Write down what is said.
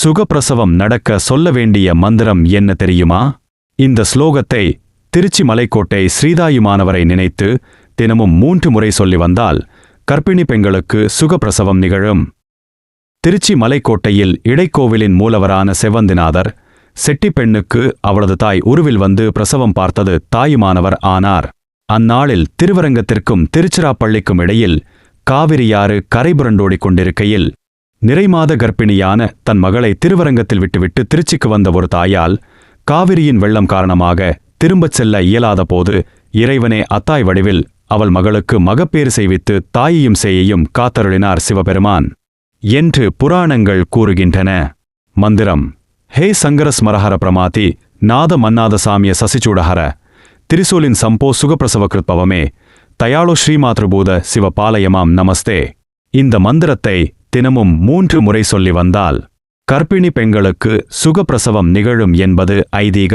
சுகப்பிரசவம் நடக்க சொல்ல வேண்டிய மந்திரம் என்ன தெரியுமா? இந்த ஸ்லோகத்தை திருச்சி மலைக்கோட்டை ஸ்ரீதாயுமானவரை நினைத்து தினமும் 3 முறை சொல்லி வந்தால் கர்ப்பிணி பெண்களுக்கு சுகப்பிரசவம் நிகழும். திருச்சி மலைக்கோட்டையில் இடைக்கோவிலின் மூலவரான செவ்வந்திநாதர் செட்டி பெண்ணுக்கு அவளது தாய் உருவில் வந்து பிரசவம் பார்த்தது தாயுமானவர் ஆனார். அந்நாளில் திருவரங்கத்திற்கும் திருச்சிராப்பள்ளிக்கும் இடையில் காவிரியாறு கரைபுரண்டோடிக் கொண்டிருக்கையில் நிறைமாத கர்ப்பிணியான தன் மகளை திருவரங்கத்தில் விட்டுவிட்டு திருச்சிக்கு வந்த ஒரு தாயால் காவிரியின் வெள்ளம் காரணமாக திரும்பச் செல்ல இயலாத போது இறைவனே அத்தாய் வடிவில் அவள் மகளுக்கு மகப்பேறு செய்வித்து தாயையும் சேயையும் காத்தருளினார் சிவபெருமான் என்று புராணங்கள் கூறுகின்றன. மந்திரம்: ஹே சங்கர ஸ்மரஹர பிரமாதி நாத மன்னாத சாமிய சசிச்சூடஹர திரிசூலின் சம்போ சுகப்பிரசவகிருத்பவமே தயாளோ ஸ்ரீமாத்ருபூத சிவபாலயமாம் நமஸ்தே. இந்த மந்திரத்தை தினமும் 3 முறை சொல்லி வந்தால் கர்ப்பிணி பெண்களுக்கு சுகப்பிரசவம் நிகழும் என்பது ஐதீகம்.